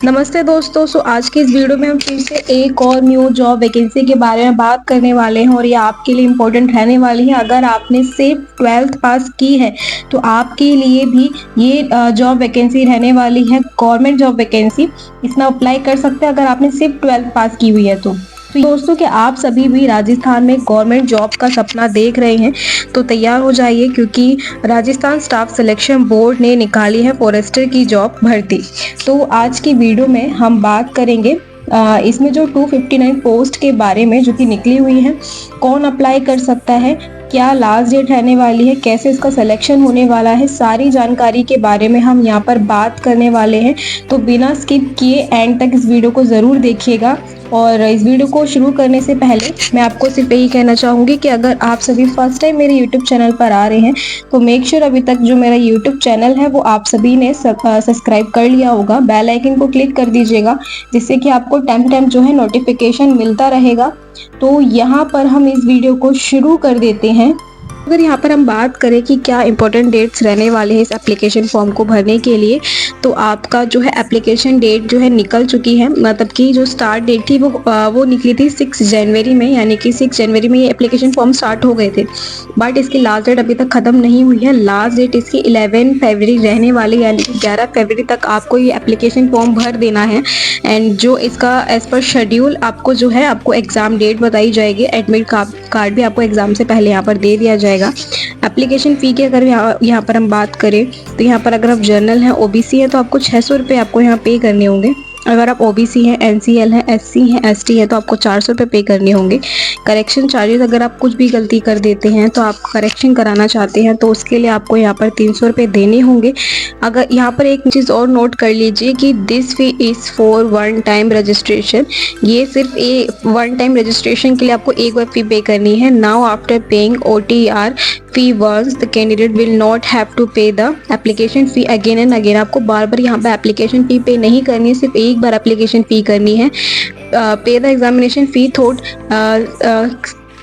नमस्ते दोस्तों। आज की इस वीडियो में हम फिर से एक और न्यू जॉब वैकेंसी के बारे में बात करने वाले हैं और ये आपके लिए इम्पोर्टेंट रहने वाली है। अगर आपने सिर्फ 12th पास की है तो आपके लिए भी ये जॉब वैकेंसी रहने वाली है, गवर्नमेंट जॉब वैकेंसी। इसमें अप्लाई कर सकते हैं अगर आपने सिर्फ 12th पास की हुई है तो दोस्तों कि आप सभी भी राजस्थान में गवर्नमेंट जॉब का सपना देख रहे हैं तो तैयार हो जाइए, क्योंकि राजस्थान स्टाफ सिलेक्शन बोर्ड ने निकाली है फॉरेस्टर की जॉब भर्ती। तो आज की वीडियो में हम बात करेंगे इसमें जो 259 पोस्ट के बारे में जो कि निकली हुई है, कौन अप्लाई कर सकता है, क्या लास्ट डेट रहने वाली है, कैसे इसका सिलेक्शन होने वाला है, सारी जानकारी के बारे में हम यहाँ पर बात करने वाले हैं। तो बिना स्किप किए एंड तक इस वीडियो को ज़रूर देखिएगा। और इस वीडियो को शुरू करने से पहले मैं आपको सिर्फ यही कहना चाहूँगी कि अगर आप सभी फर्स्ट टाइम मेरे यूट्यूब चैनल पर आ रहे हैं तो मेक श्योर अभी तक जो मेरा यूट्यूब चैनल है वो आप सभी ने सब्सक्राइब कर लिया होगा। बेल आइकन को क्लिक कर दीजिएगा, जिससे कि आपको टाइम टू टाइम जो है नोटिफिकेशन मिलता रहेगा। तो यहाँ पर हम इस वीडियो को शुरू कर देते हैं। अगर यहाँ पर हम बात करें कि क्या इंपॉर्टेंट डेट्स रहने वाले हैं इस एप्लीकेशन फॉर्म को भरने के लिए, तो आपका जो है एप्लीकेशन डेट जो है निकल चुकी है। मतलब कि जो स्टार्ट डेट थी वो निकली थी 6 जनवरी में, यानी कि 6 जनवरी में ये एप्लीकेशन फॉर्म स्टार्ट हो गए थे। बट इसकी लास्ट डेट अभी तक ख़त्म नहीं हुई है। लास्ट डेट इसकी 11 फरवरी रहने वाली, यानी कि 11 फरवरी तक आपको ये एप्लीकेशन फॉर्म भर देना है। एंड जो इसका एज पर शेड्यूल आपको जो है आपको एग्ज़ाम डेट बताई जाएगी। एडमिट कार्ड भी आपको एग्ज़ाम से पहले यहाँ पर दे दिया जाएगा। एप्लीकेशन फ़ी की अगर यहाँ पर हम बात करें तो यहाँ पर अगर आप जर्नल हैं, ओबीसी हैं, तो आपको 600 रुपये आपको यहाँ पे करने होंगे। अगर आप ओबीसी हैं, एनसीएल हैं, एससी हैं, एसटी हैं, तो आपको 400 रुपये पे करने होंगे। करेक्शन चार्जेस, अगर आप कुछ भी गलती कर देते हैं तो आप करेक्शन कराना चाहते हैं तो उसके लिए आपको यहाँ पर 300 रुपये देने होंगे। अगर यहाँ पर एक चीज़ और नोट कर लीजिए कि this fee is for one time registration. ये सिर्फ वन टाइम रजिस्ट्रेशन के लिए आपको एक बार फी पे करनी है। Now after paying OTR fee once the candidate will not have to pay the application fee again and again. आपको बार बार यहाँ पे एप्लीकेशन फ़ी पे नहीं करनी है, सिर्फ एक बार एप्लीकेशन फ़ी करनी है। Pay the examination fee through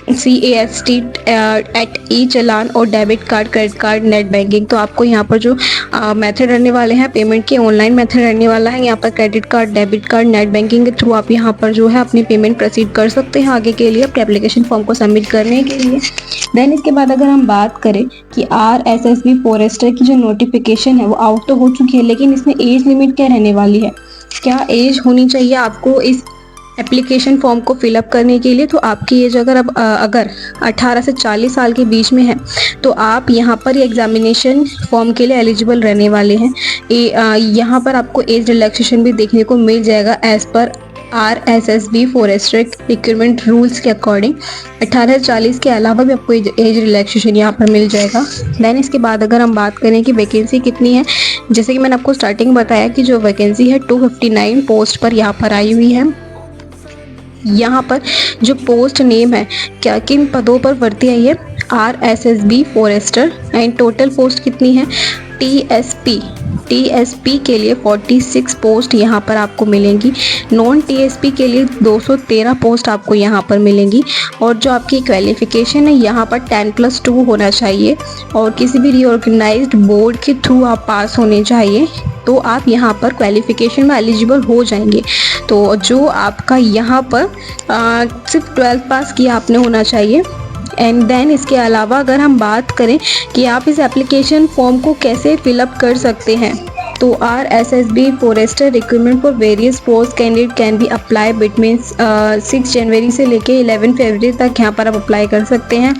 CAST at e चालान और debit card, credit card, net banking. तो आपको यहाँ पर जो मेथड रहने वाले हैं पेमेंट के, ऑनलाइन मेथड रहने वाला है। यहाँ पर credit card, debit card, net banking के थ्रू आप यहाँ पर जो है अपनी पेमेंट प्रोसीड कर सकते हैं आगे के लिए अपने एप्लीकेशन फॉर्म को सबमिट करने के लिए। देन इसके बाद अगर हम बात करें कि RSSB फॉरेस्टर की जो नोटिफिकेशन है वो आउट तो हो चुकी है, लेकिन इसमें एज लिमिट क्या रहने वाली है, क्या एज होनी चाहिए आपको इस एप्लीकेशन फॉर्म को फिलअप करने के लिए। तो आपकी एज अगर 18 से 40 साल के बीच में है तो आप यहाँ पर एग्जामिनेशन फॉर्म के लिए एलिजिबल रहने वाले हैं। यहाँ पर आपको एज रिलैक्सेशन भी देखने को मिल जाएगा एज पर RSSB फॉरेस्टर रिक्रूटमेंट रूल्स के अकॉर्डिंग। 18 से 40 के अलावा भी आपको एज रिलैक्सेशन यहाँ पर मिल जाएगा। देन इसके बाद अगर हम बात करें कि वैकेंसी कितनी है, जैसे कि मैंने आपको स्टार्टिंग बताया कि जो वैकेंसी है 259 पोस्ट पर यहाँ पर आई हुई है। यहाँ पर जो पोस्ट नेम है, क्या किन पदों पर भर्ती आई है, RSSB forester. And total post कितनी है, TSP के लिए 46 पोस्ट यहाँ पर आपको मिलेंगी। नॉन TSP के लिए 213 पोस्ट आपको यहाँ पर मिलेंगी। और जो आपकी क्वालिफिकेशन है यहाँ पर 10+2 होना चाहिए और किसी भी रीऑर्गेनाइज्ड बोर्ड के थ्रू आप पास होने चाहिए, तो आप यहाँ पर क्वालिफिकेशन में एलिजिबल हो जाएंगे। तो जो आपका यहाँ पर सिर्फ 12th पास किया आपने होना चाहिए। एंड देन इसके अलावा अगर हम बात करें कि आप इस एप्लीकेशन फॉर्म को कैसे फिलअप कर सकते हैं, तो RSSB forester recruitment for various post candidate can be apply between 6 जनवरी से लेके 11 फरवरी तक यहाँ पर आप अप्लाई कर सकते हैं।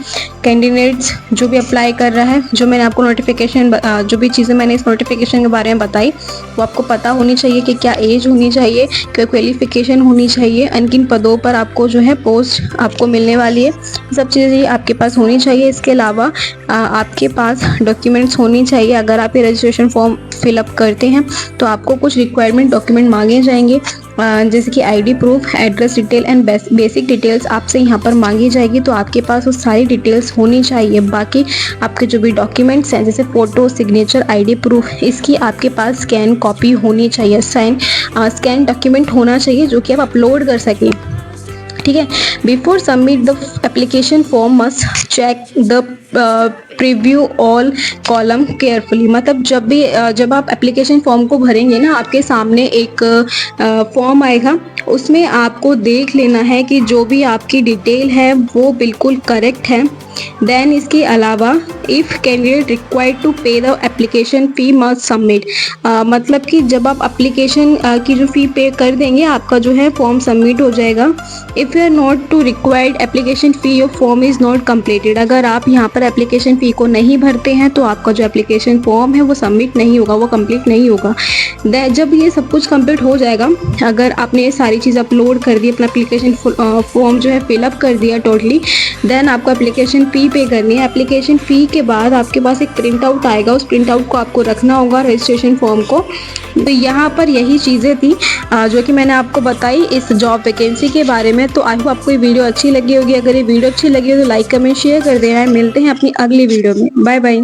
कैंडिडेट्स जो भी अप्लाई कर रहा है, जो मैंने आपको नोटिफिकेशन जो भी चीज़ें मैंने इस नोटिफिकेशन के बारे में बताई वो आपको पता होनी चाहिए कि क्या एज होनी चाहिए, क्या क्वालिफिकेशन होनी चाहिए, किन पदों पर आपको जो है पोस्ट आपको मिलने वाली है, सब चीज़ें आपके पास होनी चाहिए। इसके अलावा आपके पास डॉक्यूमेंट्स होनी चाहिए। अगर आप ये रजिस्ट्रेशन फॉर्म फिलअप करते हैं तो आपको कुछ रिक्वायरमेंट डॉक्यूमेंट मांगे जाएंगे, जैसे कि ID proof, address detail and basic details आपसे यहाँ पर मांगी जाएगी। तो आपके पास वो सारी डिटेल्स होनी चाहिए। बाकी आपके जो भी डॉक्यूमेंट्स हैं जैसे फ़ोटो, सिग्नेचर, ID प्रूफ, इसकी आपके पास स्कैन कॉपी होनी चाहिए। स्कैन डॉक्यूमेंट होना चाहिए जो कि आप अपलोड कर सकें। ठीक है। Before submit the application form must check the preview all column carefully. मतलब जब आप एप्लीकेशन फॉर्म को भरेंगे ना, आपके सामने एक फॉर्म आएगा, उसमें आपको देख लेना है कि जो भी आपकी डिटेल है वो बिल्कुल करेक्ट है। देन इसके अलावा if candidate required to pay the application fee must submit. मतलब कि जब आप एप्लीकेशन की जो फ़ी पे कर देंगे, आपका जो है फॉर्म सबमिट हो जाएगा। If you are not to required application fee, your form is not completed. अगर आप यहाँ पर एप्लीकेशन फ़ी को नहीं भरते हैं तो आपका जो एप्लीकेशन फॉर्म है वो सबमिट नहीं होगा, वो कंप्लीट नहीं होगा। जब ये सब कुछ कंप्लीट हो जाएगा, अगर आपने ये सारी चीज़ अपलोड कर दी, अपना एप्लीकेशन फॉर्म जो है फिलअप कर दिया टोटली, देन आपको एप्लीकेशन फ़ी पे करनी है। एप्लीकेशन फ़ी के बाद आपके पास एक प्रिंट आउट आएगा, उस प्रिंट आउट को आपको रखना होगा रजिस्ट्रेशन फॉर्म को। तो यहाँ पर यही चीज़ें थी जो कि मैंने आपको बताई इस जॉब वैकेंसी के बारे में। तो आई होप आपको ये वीडियो अच्छी लगी होगी। अगर ये वीडियो अच्छी लगी हो तो लाइक कमेंट शेयर कर देना है। मिलते हैं अपनी अगली वीडियो में। Bye bye.